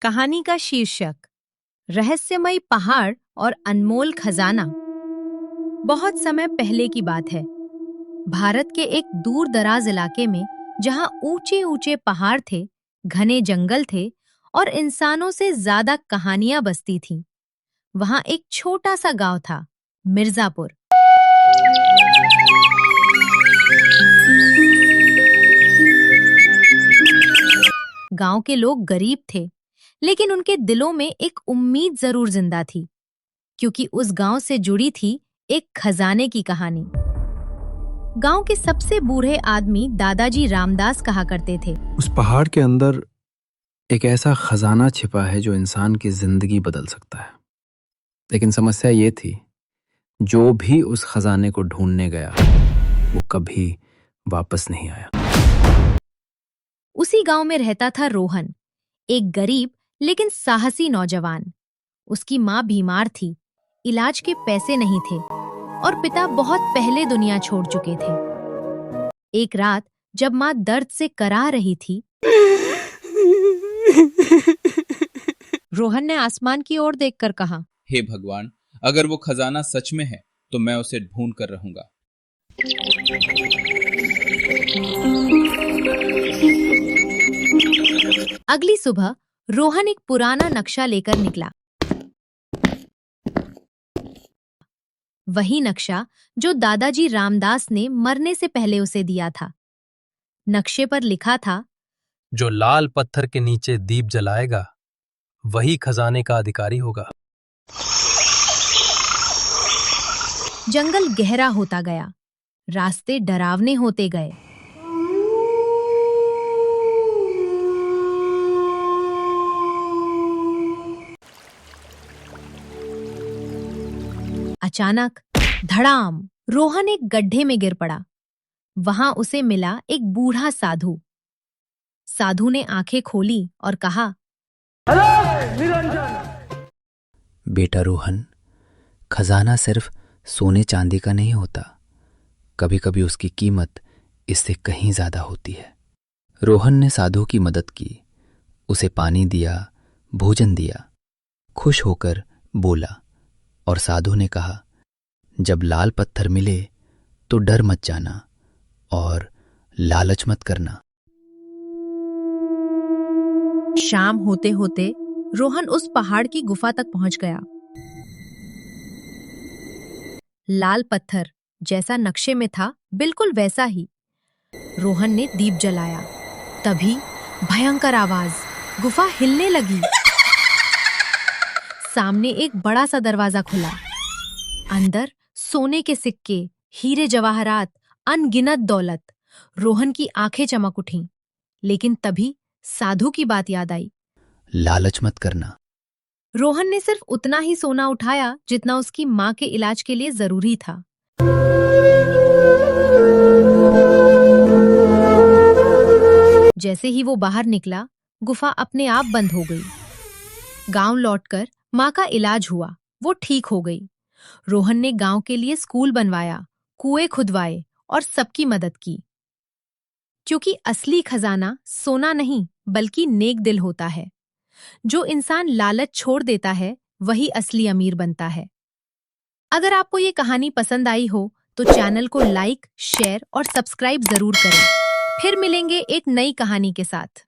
कहानी का शीर्षक रहस्यमय पहाड़ और अनमोल खजाना। बहुत समय पहले की बात है। भारत के एक दूर दराज इलाके में, जहां ऊंचे ऊंचे पहाड़ थे, घने जंगल थे और इंसानों से ज्यादा कहानियां बसती थीं, वहां एक छोटा सा गांव था, मिर्जापुर। गांव के लोग गरीब थे, लेकिन उनके दिलों में एक उम्मीद जरूर जिंदा थी, क्योंकि उस गांव से जुड़ी थी एक खजाने की कहानी। गांव के सबसे बूढ़े आदमी दादाजी रामदास कहा करते थे, उस पहाड़ के अंदर एक ऐसा खजाना छिपा है जो इंसान की जिंदगी बदल सकता है। लेकिन समस्या ये थी, जो भी उस खजाने को ढूंढने गया वो कभी वापस नहीं आया। उसी गांव में रहता था रोहन, एक गरीब लेकिन साहसी नौजवान। उसकी माँ बीमार थी, इलाज के पैसे नहीं थे और पिता बहुत पहले दुनिया छोड़ चुके थे। एक रात जब माँ दर्द से कराह रही थी, रोहन ने आसमान की ओर देखकर कहा, हे भगवान, अगर वो खजाना सच में है तो मैं उसे ढूंढ कर रहूंगा। अगली सुबह रोहन एक पुराना नक्शा लेकर निकला। वही नक्शा जो दादाजी रामदास ने मरने से पहले उसे दिया था। नक्शे पर लिखा था, जो लाल पत्थर के नीचे दीप जलाएगा वही खजाने का अधिकारी होगा। जंगल गहरा होता गया, रास्ते डरावने होते गए। अचानक धड़ाम, रोहन एक गड्ढे में गिर पड़ा। वहां उसे मिला एक बूढ़ा साधु। साधु ने आंखें खोली और कहा, बेटा रोहन, खजाना सिर्फ सोने चांदी का नहीं होता, कभी कभी उसकी कीमत इससे कहीं ज्यादा होती है। रोहन ने साधु की मदद की, उसे पानी दिया, भोजन दिया, खुश होकर बोला। और साधु ने कहा, जब लाल पत्थर मिले तो डर मत जाना और लालच मत करना। शाम होते होते रोहन उस पहाड़ की गुफा तक पहुंच गया। लाल पत्थर जैसा नक्शे में था, बिल्कुल वैसा ही। रोहन ने दीप जलाया। तभी भयंकर आवाज, गुफा हिलने लगी। सामने एक बड़ा सा दरवाजा खुला। अंदर सोने के सिक्के, हीरे जवाहरात, अनगिनत दौलत। रोहन की आंखें चमक उठीं। लेकिन तभी साधु की बात याद आई। लालच मत करना। रोहन ने सिर्फ उतना ही सोना उठाया जितना उसकी मां के इलाज के लिए जरूरी था। जैसे ही वो बाहर निकला, गुफा अपने आप बंद हो गई। गांव लौटकर मां का इलाज हुआ, वो ठीक हो गई। रोहन ने गांव के लिए स्कूल बनवाया, कुएं खुदवाए और सबकी मदद की। क्योंकि असली खजाना सोना नहीं बल्कि नेक दिल होता है। जो इंसान लालच छोड़ देता है वही असली अमीर बनता है। अगर आपको ये कहानी पसंद आई हो तो चैनल को लाइक, शेयर और सब्सक्राइब जरूर करें। फिर मिलेंगे एक नई कहानी के साथ।